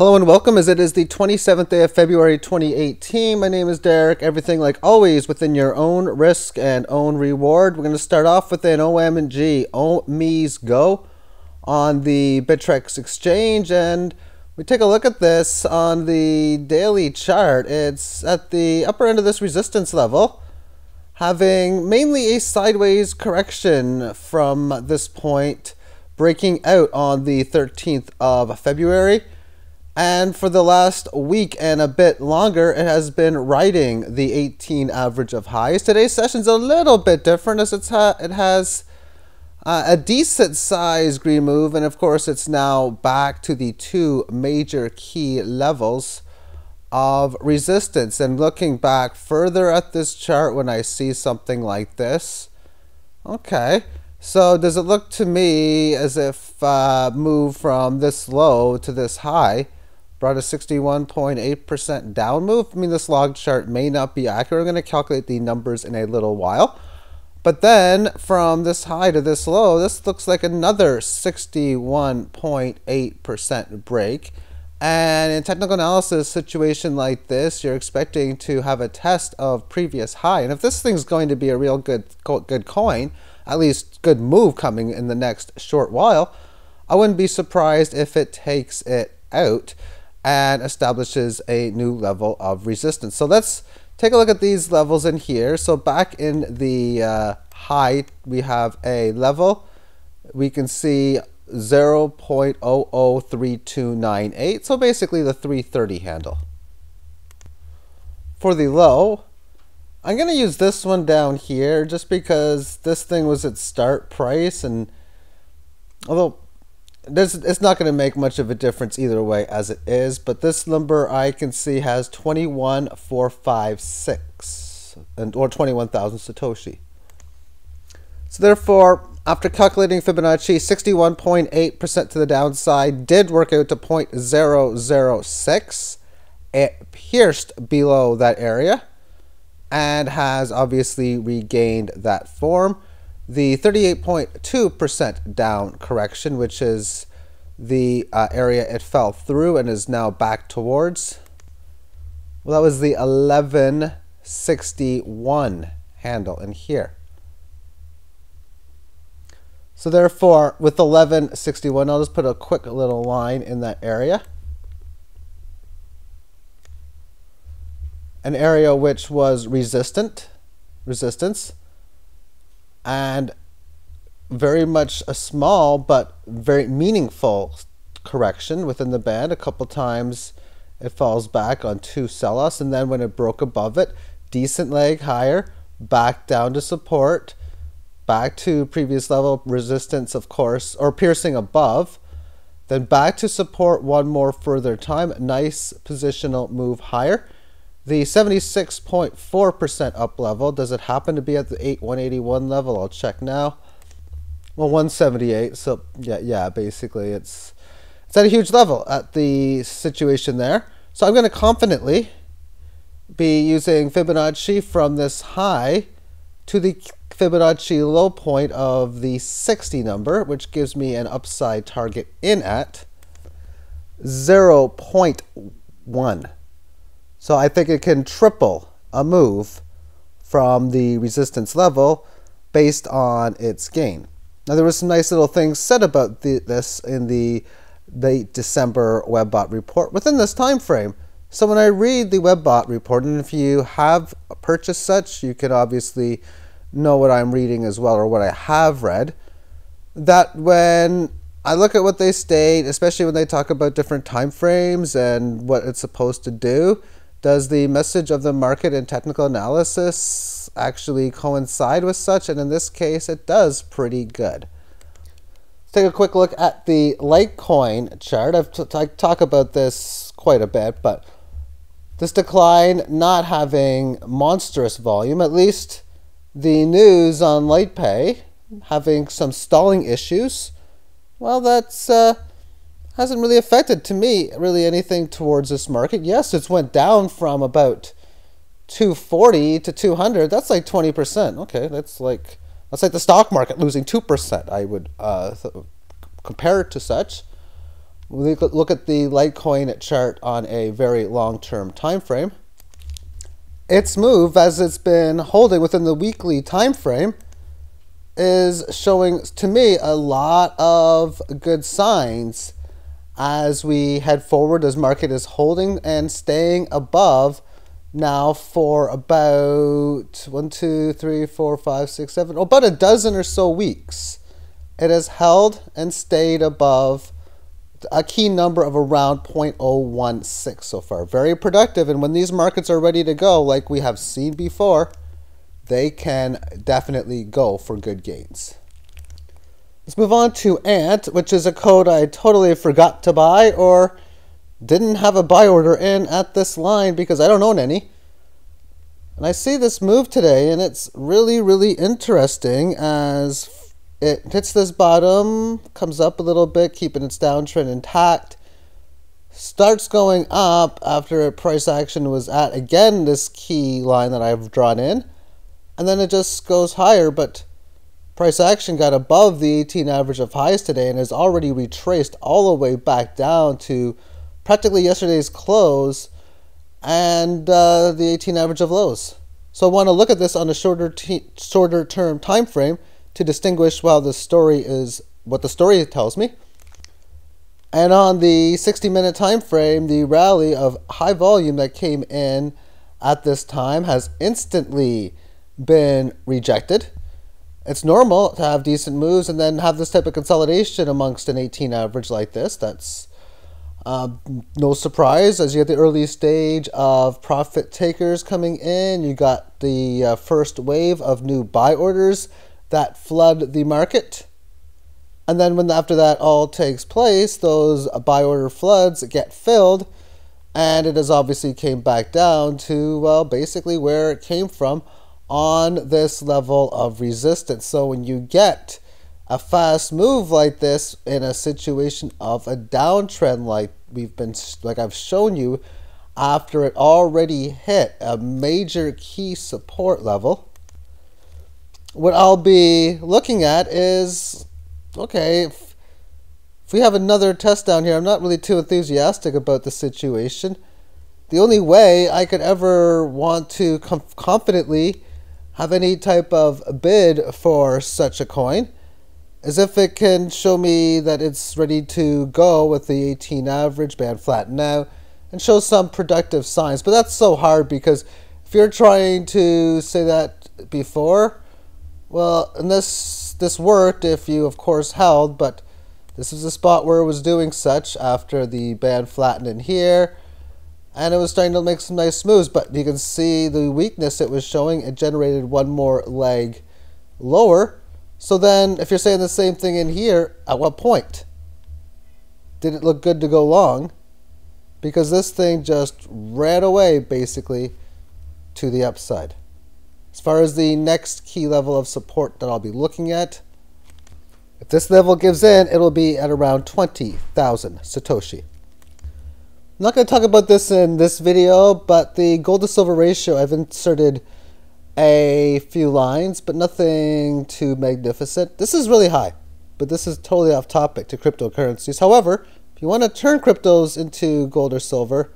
Hello and welcome, as it is the 27th day of February 2018. My name is Derek. Everything like always within your own risk and own reward. We're going to start off with an OM&G, OME's Go, on the Bittrex exchange, and we take a look at this on the daily chart. It's at the upper end of this resistance level, having mainly a sideways correction from this point, breaking out on the 13th of February. And for the last week and a bit longer, it has been riding the 18 average of highs. Today's session's a little bit different, as it has a decent size green move, and of course it's now back to the two major key levels of resistance. And looking back further at this chart, when I see something like this, okay, so does it look to me as if move from this low to this high brought a 61.8% down move? I mean, this log chart may not be accurate. I'm going to calculate the numbers in a little while. But then from this high to this low, this looks like another 61.8% break. And in technical analysis situation like this, you're expecting to have a test of previous high. And if this thing's going to be a real good coin, at least good move coming in the next short while, I wouldn't be surprised if it takes it out and establishes a new level of resistance. So let's take a look at these levels in here. So back in the high, we have a level. We can see 0.003298. So basically the 330 handle. For the low, I'm going to use this one down here just because this thing was its start price, and although it's not going to make much of a difference either way as it is, but this number I can see has 21,456 or 21,000 Satoshi. So therefore, after calculating Fibonacci, 61.8% to the downside did work out to 0.006. It pierced below that area and has obviously regained that form. The 38.2% down correction, which is the area it fell through and is now back towards, well, that was the 1161 handle in here. So therefore, with 1161, I'll just put a quick little line in that area. An area which was resistance, and very much a small but very meaningful correction within the band. A couple times it falls back on two sell-offs, and then when it broke above it, decent leg higher, back down to support, back to previous level resistance, of course, or piercing above, then back to support one more further time. Nice positional move higher. The 76.4% up level, does it happen to be at the 181 level? I'll check now. Well, 178, so yeah, basically it's at a huge level at the situation there. So I'm going to confidently be using Fibonacci from this high to the Fibonacci low point of the 60 number, which gives me an upside target in at 0.1. So I think it can triple a move from the resistance level based on its gain. Now, there was some nice little things said about this in the late December WebBot report within this time frame. So when I read the WebBot report, and if you have purchased such, you can obviously know what I'm reading as well, or what I have read, that when I look at what they state, especially when they talk about different time frames and what it's supposed to do, does the message of the market and technical analysis actually coincide with such? And in this case, it does pretty good. Let's take a quick look at the Litecoin chart. I talk about this quite a bit, but this decline not having monstrous volume, at least the news on LitePay having some stalling issues, well, that's hasn't really affected, to me, really anything towards this market. Yes, it's went down from about 240 to 200. That's like 20%. Okay, that's like the stock market losing 2%. I would compare it to such. We look at the Litecoin chart on a very long-term time frame. Its move, as it's been holding within the weekly time frame, is showing to me a lot of good signs as we head forward, as market is holding and staying above now for about 1, 2, 3, 4, 5, 6, 7, about a dozen or so weeks. It has held and stayed above a key number of around 0.016 so far. Very productive, and when these markets are ready to go, like we have seen before, they can definitely go for good gains. Let's move on to ANT, which is a code I totally forgot to buy or didn't have a buy order in at this line because I don't own any. And I see this move today, and it's really, really interesting as it hits this bottom, comes up a little bit, keeping its downtrend intact, starts going up after price action was at, again, this key line that I've drawn in, and then it just goes higher, but price action got above the 18 average of highs today and has already retraced all the way back down to practically yesterday's close and the 18 average of lows. So I want to look at this on a shorter term time frame to distinguish while the story is what the story tells me. And on the 60-minute time frame, the rally of high volume that came in at this time has instantly been rejected. It's normal to have decent moves and then have this type of consolidation amongst an 18 average like this. That's no surprise as you get the early stage of profit takers coming in. You got the first wave of new buy orders that flood the market. And then when after that all takes place, those buy order floods get filled, and it has obviously came back down to, well, basically where it came from on this level of resistance. So when you get a fast move like this in a situation of a downtrend like I've shown you, after it already hit a major key support level, what I'll be looking at is, okay, if we have another test down here, I'm not really too enthusiastic about the situation. The only way I could ever want to confidently have any type of bid for such a coin is if it can show me that it's ready to go with the 18 average, band flatten out, and show some productive signs. But that's so hard because if you're trying to say that before, well, and this worked if you, of course, held, but this is a spot where it was doing such after the band flattened in here, and it was starting to make some nice moves, but you can see the weakness it was showing. It generated one more leg lower. So then, if you're saying the same thing in here, at what point did it look good to go long? Because this thing just ran away, basically, to the upside. As far as the next key level of support that I'll be looking at, if this level gives in, it'll be at around 20,000 Satoshi. I'm not going to talk about this in this video, but the gold to silver ratio, I've inserted a few lines, but nothing too magnificent. This is really high, but this is totally off topic to cryptocurrencies. However, if you want to turn cryptos into gold or silver,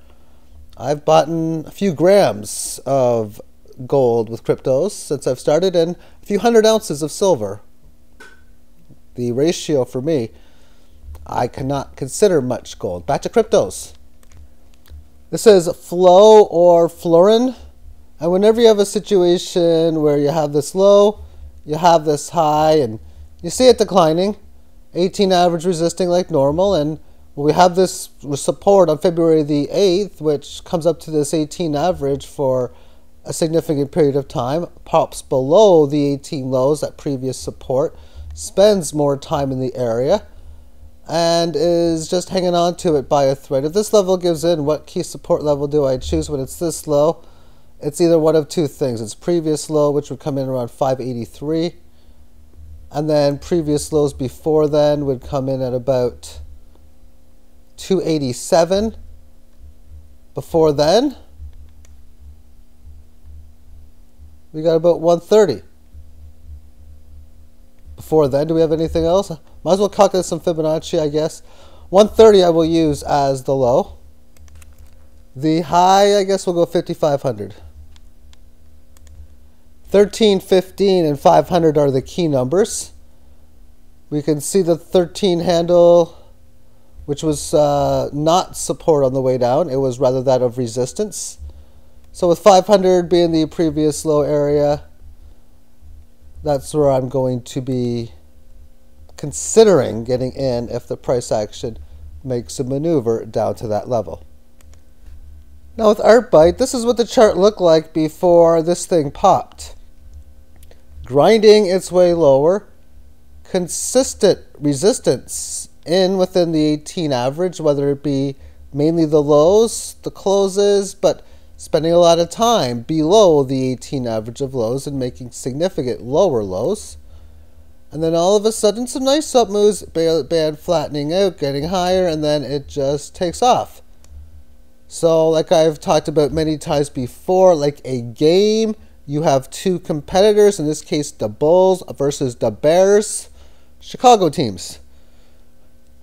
I've bought a few grams of gold with cryptos since I've started, and a few 100 ounces of silver. The ratio for me, I cannot consider much gold. Back to cryptos. This is flow or florin, and whenever you have a situation where you have this low, you have this high, and you see it declining, 18 average resisting like normal, and we have this support on February the 8th, which comes up to this 18 average for a significant period of time, pops below the 18 lows, that previous support, spends more time in the area, and is just hanging on to it by a thread. If this level gives in, what key support level do I choose when it's this low? It's either one of two things. It's previous low, which would come in around 583, and then previous lows before then would come in at about 287. Before then, we got about 130. Before then, do we have anything else? Might as well calculate some Fibonacci, I guess. 130 I will use as the low. The high, I guess we'll go 5,500. 13, 15, and 500 are the key numbers. We can see the 13 handle, which was not support on the way down. It was rather that of resistance. So with 500 being the previous low area, that's where I'm going to be considering getting in if the price action makes a maneuver down to that level. Now with ArtBite, this is what the chart looked like before this thing popped. Grinding its way lower, consistent resistance within the 18 average, whether it be mainly the lows, the closes, but spending a lot of time below the 18 average of lows and making significant lower lows. And then all of a sudden some nice up moves, band flattening out, getting higher, and then it just takes off. So like I've talked about many times before, like a game, you have two competitors, in this case the Bulls versus the Bears, Chicago teams.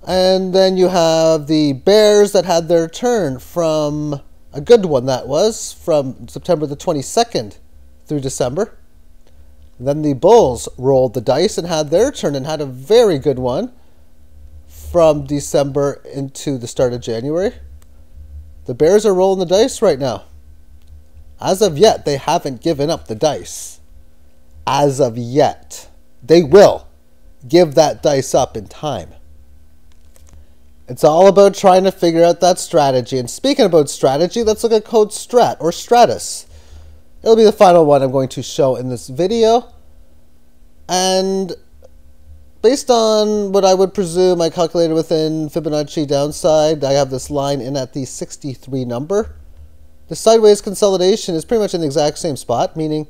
And then you have the Bears that had their turn from a good one, that was from September the 22nd through December. And then the Bulls rolled the dice and had their turn and had a very good one from December into the start of January. The Bears are rolling the dice right now. As of yet, they haven't given up the dice. As of yet. They will give that dice up in time. It's all about trying to figure out that strategy. And speaking about strategy, let's look at code STRAT or Stratus. It'll be the final one I'm going to show in this video. And based on what I would presume I calculated within Fibonacci downside, I have this line in at the 63 number. The sideways consolidation is pretty much in the exact same spot, meaning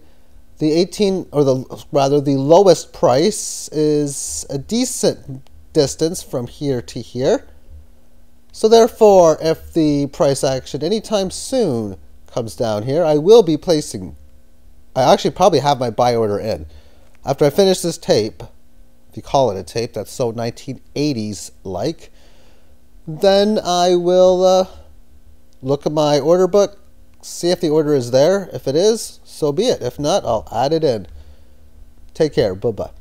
the 18, or the lowest price is a decent distance from here to here. So therefore, if the price action anytime soon comes down here, I will be placing, I actually probably have my buy order in. After I finish this tape, if you call it a tape, that's so 1980s like, then I will look at my order book, see if the order is there. If it is, so be it. If not, I'll add it in. Take care. Bye-bye.